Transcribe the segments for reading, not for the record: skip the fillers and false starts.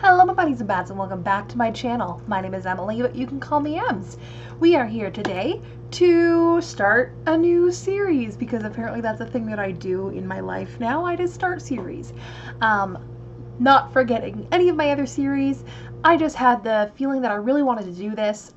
Hello my buddies and bats and welcome back to my channel. My name is Emily, but you can call me Ems. We are here today to start a new series because apparently that's a thing that I do in my life now. I just start series. Not forgetting any of my other series. I just had the feeling that I really wanted to do this.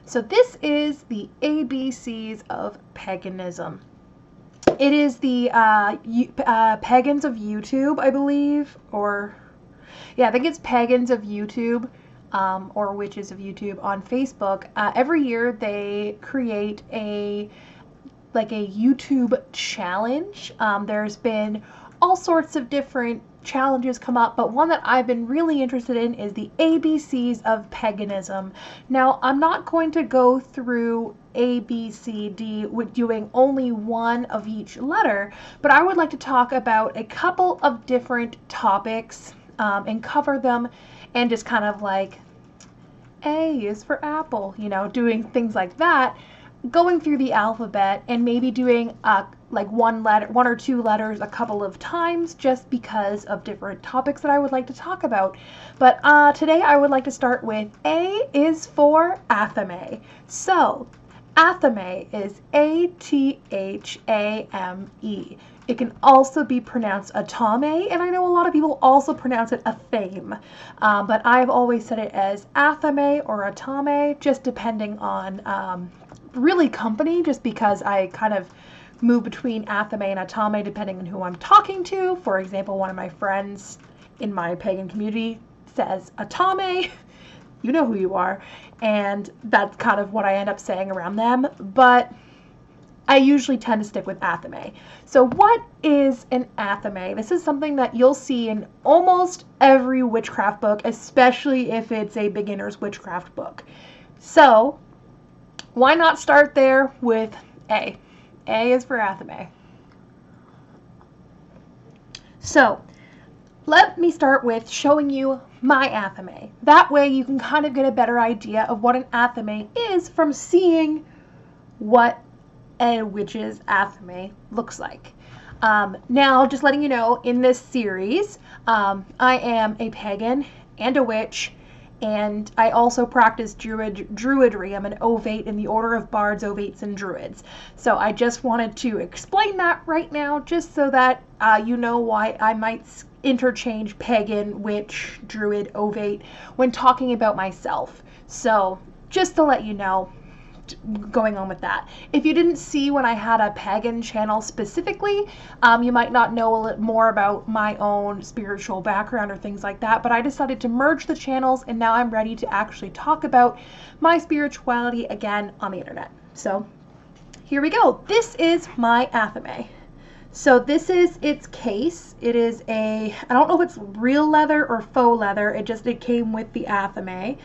So this is the ABCs of Paganism. It is the Pagans of YouTube, I believe, or yeah, I think it's Pagans of YouTube, or Witches of YouTube on Facebook. Every year they create a YouTube challenge. There's been all sorts of different challenges come up, but one that I've been really interested in is the ABCs of Paganism. Now, I'm not going to go through A, B, C, D with doing only one of each letter, but I would like to talk about a couple of different topics and cover them and just kind of like A is for apple, you know, doing things like that, going through the alphabet and maybe doing like one or two letters a couple of times just because of different topics that I would like to talk about. But today I would like to start with A is for Athame. So Athame is A-T-H-A-M-E. It can also be pronounced Athame, and I know a lot of people also pronounce it Athame, but I've always said it as Athame or Athame, just depending on really company, just because I kind of move between Athame and Athame depending on who I'm talking to. For example, one of my friends in my pagan community says Athame. You know who you are, and that's kind of what I end up saying around them, but I usually tend to stick with Athame. So what is an Athame? This is something that you'll see in almost every witchcraft book, especially if it's a beginner's witchcraft book. So why not start there with A? A is for Athame. So let me start with showing you my Athame. That way you can kind of get a better idea of what an Athame is from seeing what a witch's Athame looks like. Now, just letting you know, in this series, I am a pagan and a witch, and I also practice druidry. I'm an ovate in the order of bards, ovates, and druids. So I just wanted to explain that right now, just so that you know why I might interchange pagan, witch, druid, ovate when talking about myself. So just to let you know, going on with that. If you didn't see when I had a pagan channel specifically, you might not know a little more about my own spiritual background or things like that, but I decided to merge the channels and now I'm ready to actually talk about my spirituality again on the internet. So here we go. This is my Athame. So this is its case. It is I don't know if it's real leather or faux leather. It came with the Athame.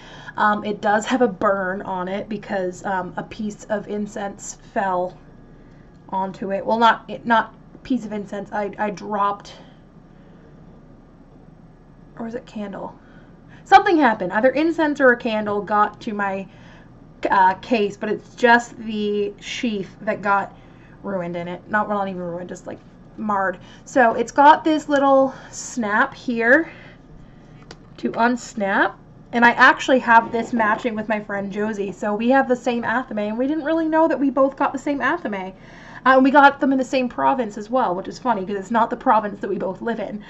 It does have a burn on it because a piece of incense fell onto it. Well, not piece of incense. I dropped, or was it candle? Something happened. Either incense or a candle got to my case, but it's just the sheath that got ruined in it. Not even ruined, just like marred. So it's got this little snap here to unsnap, and I actually have this matching with my friend Josie. So we have the same Athame, and we didn't really know that we both got the same Athame. And we got them in the same province as well, which is funny because it's not the province that we both live in.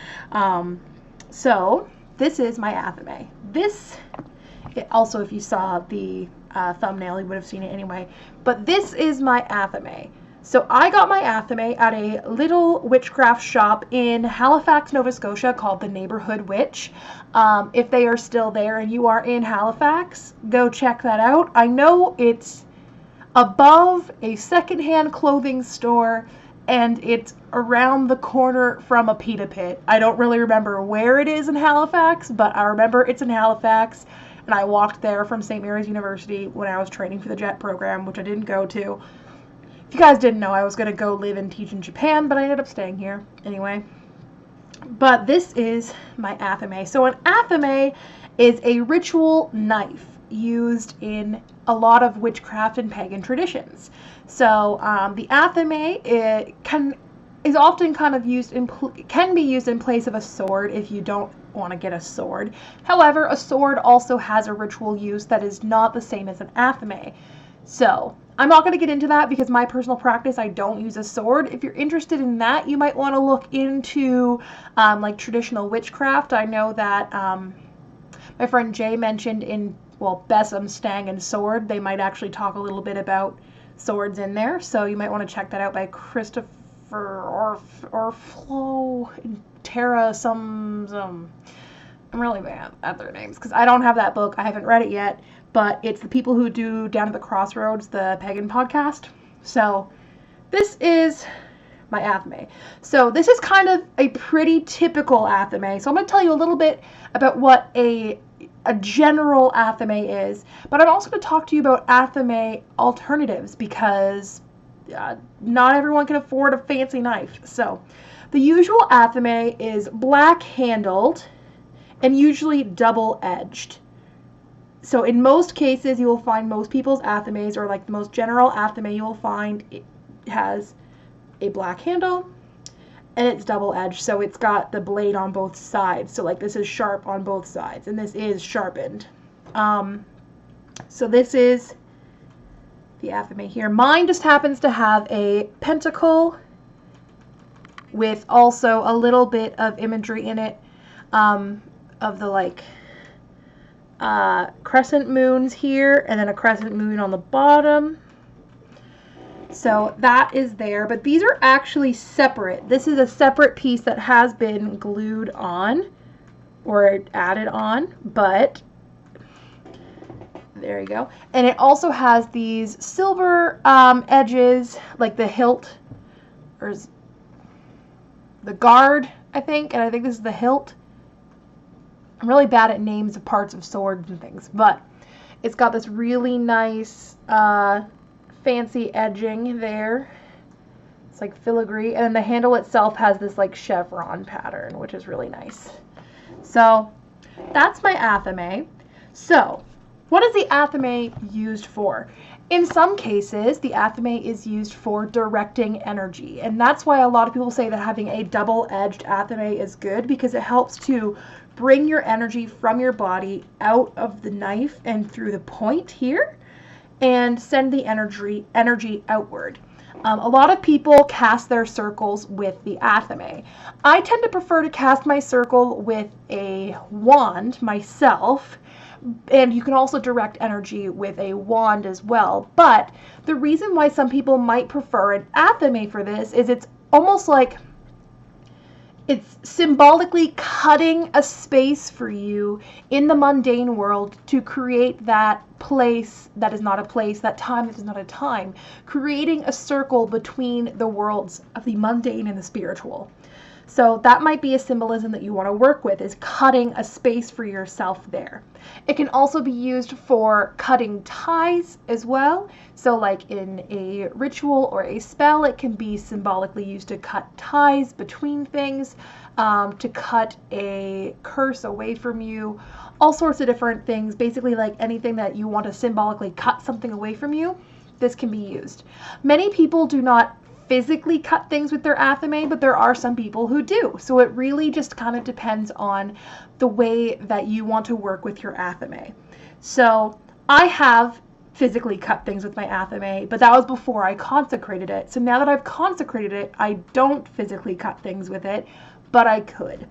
So this is my Athame. Also, if you saw the thumbnail, you would have seen it anyway. But this is my Athame. So I got my Athame at a little witchcraft shop in Halifax, Nova Scotia called the Neighborhood Witch. If they are still there and you are in Halifax, go check that out. I know it's above a secondhand clothing store and it's around the corner from a pita pit. I don't really remember where it is in Halifax, but I remember it's in Halifax, and I walked there from St. Mary's University when I was training for the JET program, which I didn't go to. If you guys didn't know, I was going to go live and teach in Japan, but I ended up staying here anyway. But this is my Athame. So an Athame is a ritual knife used in a lot of witchcraft and pagan traditions. So the Athame, it can is often kind of used can be used in place of a sword if you don't want to get a sword. However, a sword also has a ritual use that is not the same as an athame. So I'm not going to get into that because my personal practice, I don't use a sword. If you're interested in that, you might want to look into like traditional witchcraft. I know that my friend Jay mentioned in, well, Besom, Stang, and Sword, they might actually talk a little bit about swords in there. So you might want to check that out by Christopher or Flo and Tara some. I'm really bad at their names because I don't have that book. I haven't read it yet, but it's the people who do Down at the Crossroads, the pagan podcast. So this is my athame. So this is kind of a pretty typical athame. So I'm going to tell you a little bit about what a general athame is, but I'm also going to talk to you about athame alternatives because not everyone can afford a fancy knife. So the usual athame is black handled and usually double-edged. So in most cases, you will find most people's athames, or like the most general athame you will find, it has a black handle and it's double-edged. So it's got the blade on both sides. So like this is sharp on both sides and this is sharpened. So this is the athame here. Mine just happens to have a pentacle with also a little bit of imagery in it of the like crescent moons here and then a crescent moon on the bottom. So that is there, but these are actually separate. This is a separate piece that has been glued on or added on, but there you go. And it also has these silver edges, like the hilt, or the guard, I think, and I think this is the hilt. I'm really bad at names of parts of swords and things, but it's got this really nice fancy edging there. It's like filigree, and then the handle itself has this like chevron pattern, which is really nice. So that's my athame. So what is the athame used for? In some cases, the athame is used for directing energy, and that's why a lot of people say that having a double-edged athame is good, because it helps to bring your energy from your body out of the knife and through the point here and send the energy outward. A lot of people cast their circles with the athame. I tend to prefer to cast my circle with a wand myself, and you can also direct energy with a wand as well. But the reason why some people might prefer an athame for this is it's almost like it's symbolically cutting a space for you in the mundane world to create that place that is not a place, that time that is not a time, creating a circle between the worlds of the mundane and the spiritual. So that might be a symbolism that you want to work with, is cutting a space for yourself there. It can also be used for cutting ties as well. So like in a ritual or a spell, it can be symbolically used to cut ties between things, to cut a curse away from you, all sorts of different things. Basically like anything that you want to symbolically cut something away from you, this can be used. Many people do not physically cut things with their athame, but there are some people who do. So it really just kind of depends on the way that you want to work with your athame. So I have physically cut things with my athame, but that was before I consecrated it. So now that I've consecrated it, I don't physically cut things with it, but I could.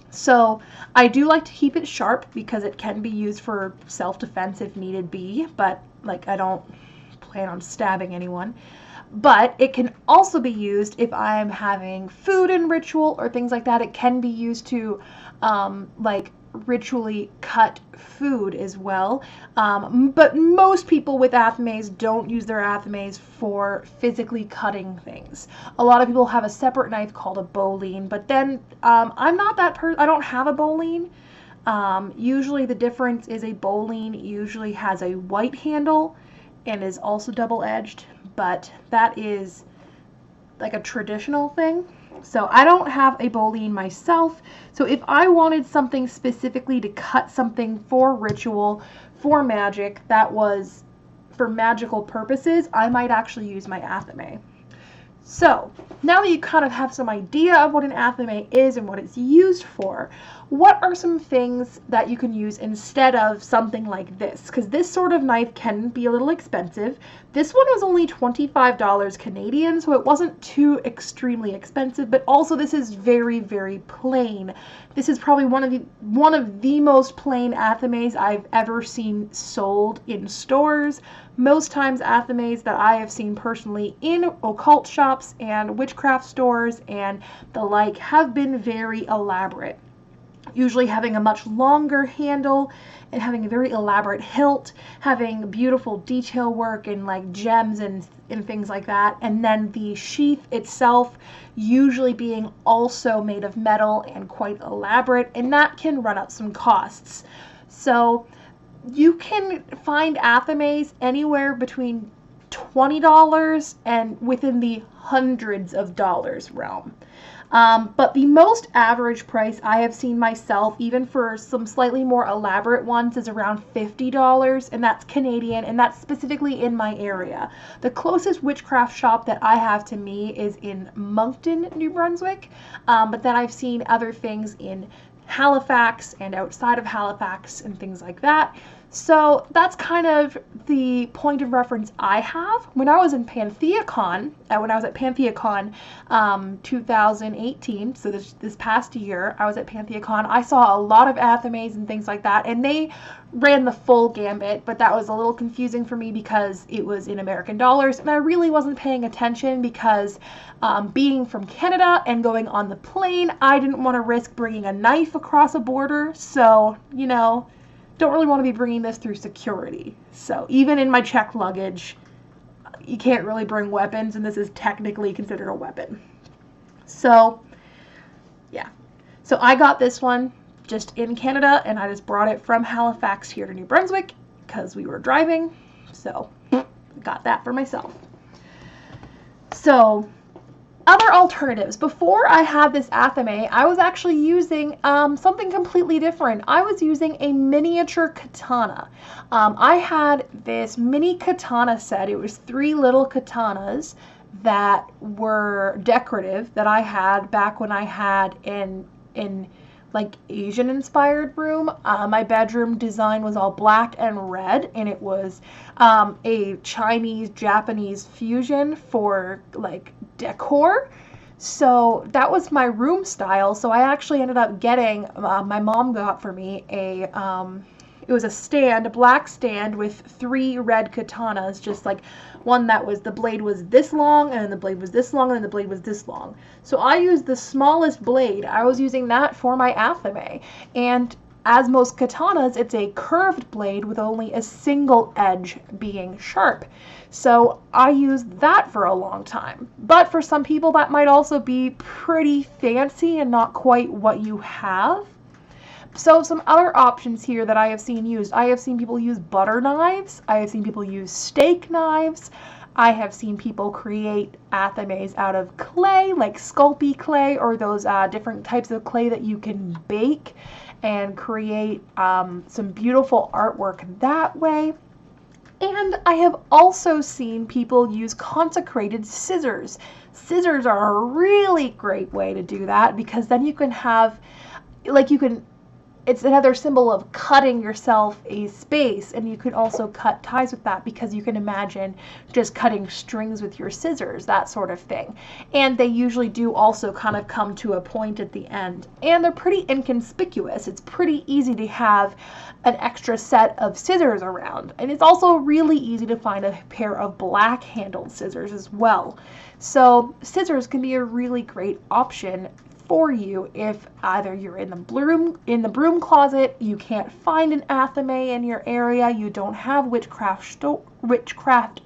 So I do like to keep it sharp because it can be used for self-defense if needed be, but like I don't plan on stabbing anyone. But it can also be used if I'm having food in ritual or things like that. It can be used to like ritually cut food as well. But most people with athames don't use their athames for physically cutting things. A lot of people have a separate knife called a bowline, but then I'm not that person. I don't have a bowline. Usually the difference is a bowline usually has a white handle and is also double-edged, but that is like a traditional thing. So I don't have a bowline myself. So if I wanted something specifically to cut something for ritual, for magic, that was for magical purposes, I might actually use my athame. So, now that you kind of have some idea of what an athame is and what it's used for, what are some things that you can use instead of something like this? Because this sort of knife can be a little expensive. This one was only $25 Canadian, so it wasn't too extremely expensive, but also this is very, very plain. This is probably one of the most plain athames I've ever seen sold in stores. Most times athames that I have seen personally in occult shops and witchcraft stores and the like have been very elaborate. Usually having a much longer handle and having a very elaborate hilt, having beautiful detail work and like gems and things like that, and then the sheath itself usually being also made of metal and quite elaborate, and that can run up some costs. So you can find athames anywhere between $20 and within the hundreds of dollars realm. But the most average price I have seen myself, even for some slightly more elaborate ones, is around $50, and that's Canadian, and that's specifically in my area. The closest witchcraft shop that I have to me is in Moncton, New Brunswick, but then I've seen other things in Halifax and outside of Halifax and things like that. So that's kind of the point of reference I have. When I was in PantheaCon, when I was at PantheaCon 2018, so this past year, I was at PantheaCon, I saw a lot of athames and things like that, and they ran the full gambit, but that was a little confusing for me because it was in American dollars, and I really wasn't paying attention because being from Canada and going on the plane, I didn't want to risk bringing a knife across a border, so, you know, don't really want to be bringing this through security. So even in my checked luggage, you can't really bring weapons, and this is technically considered a weapon. So, yeah. So I got this one just in Canada, and I just brought it from Halifax here to New Brunswick because we were driving. So, got that for myself. So, other alternatives. Before I had this athame, I was actually using something completely different. I was using a miniature katana. I had this mini katana set. It was 3 little katanas that were decorative that I had back when I had in like Asian inspired room. My bedroom design was all black and red, and it was a Chinese Japanese fusion for like decor. So that was my room style. So I actually ended up getting, my mom got for me it was a stand, a black stand with 3 red katanas, just like one that was, the blade was this long, and then the blade was this long, and then the blade was this long. So I used the smallest blade. I was using that for my athame. And as most katanas, it's a curved blade with only a single edge being sharp. So I used that for a long time. But for some people, that might also be pretty fancy and not quite what you have. So some other options here that I have seen used. I have seen people use butter knives. I have seen people use steak knives. I have seen people create athames out of clay, like Sculpey clay, or those different types of clay that you can bake and create some beautiful artwork that way. And I have also seen people use consecrated scissors. Scissors are a really great way to do that because then you can have, like, it's another symbol of cutting yourself a space, and you can also cut ties with that because you can imagine just cutting strings with your scissors, that sort of thing. And they usually do also kind of come to a point at the end, and they're pretty inconspicuous. It's pretty easy to have an extra set of scissors around, and it's also really easy to find a pair of black handled scissors as well. So scissors can be a really great option for you if either you're in the broom closet, you can't find an athame in your area, you don't have witchcraft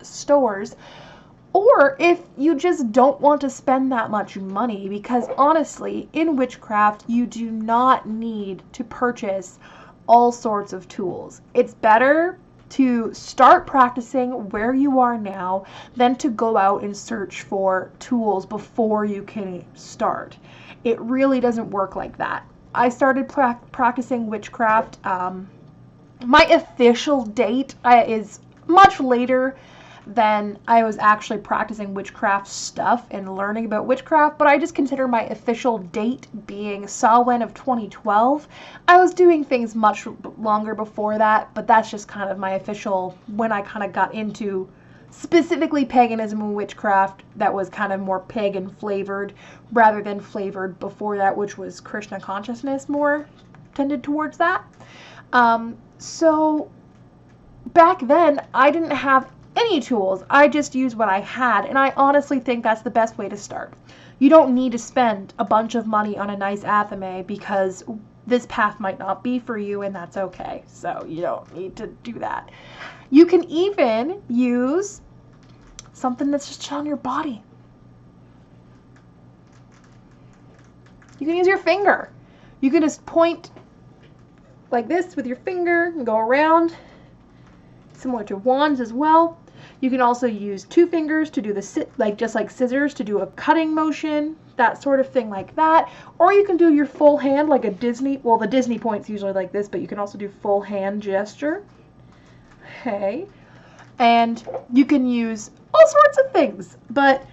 stores, or if you just don't want to spend that much money, because honestly, in witchcraft, you do not need to purchase all sorts of tools. It's better to start practicing where you are now than to go out and search for tools before you can start. It really doesn't work like that. I started practicing witchcraft. My official date is much later then I was actually practicing witchcraft stuff and learning about witchcraft, but I just consider my official date being Samhain of 2012. I was doing things much longer before that, but that's just kind of my official, when I kind of got into specifically paganism and witchcraft that was kind of more pagan flavored rather than flavored before that, which was Krishna consciousness more tended towards that. So back then I didn't have any tools. I just used what I had, and I honestly think that's the best way to start. You don't need to spend a bunch of money on a nice Athame because this path might not be for you, and that's okay. So you don't need to do that. You can even use something that's just on your body. You can use your finger. You can just point like this with your finger and go around, similar to wands as well. You can also use two fingers to do the just like scissors to do a cutting motion, that sort of thing like that. Or you can do your full hand like a Disney, well, the Disney point's usually like this, but you can also do full hand gesture. Okay. And you can use all sorts of things, but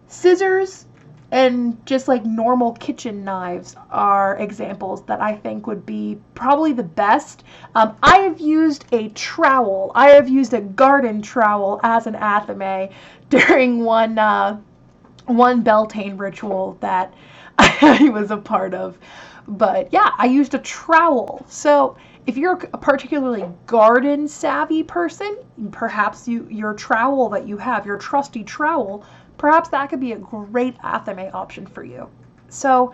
scissors and just like normal kitchen knives are examples that I think would be probably the best. I have used a trowel. I have used a garden trowel as an Athame during one Beltane ritual that I was a part of. But yeah, I used a trowel. So if you're a particularly garden savvy person, perhaps your trowel that you have, your trusty trowel, perhaps that could be a great Athame option for you. So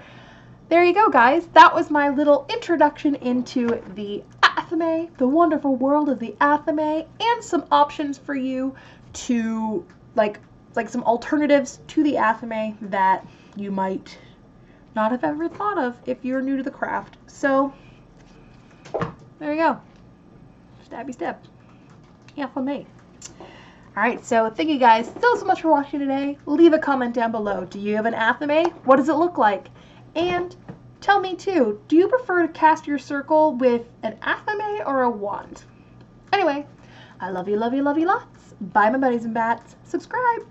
there you go, guys. That was my little introduction into the Athame, the wonderful world of the Athame, and some options for you to like some alternatives to the Athame that you might not have ever thought of if you're new to the craft. So there you go. Stabby stab. Athame. Alright, so thank you guys so much for watching today. Leave a comment down below. Do you have an Athame? What does it look like? And tell me too, do you prefer to cast your circle with an Athame or a wand? Anyway, I love you lots. Bye my buddies and bats. Subscribe.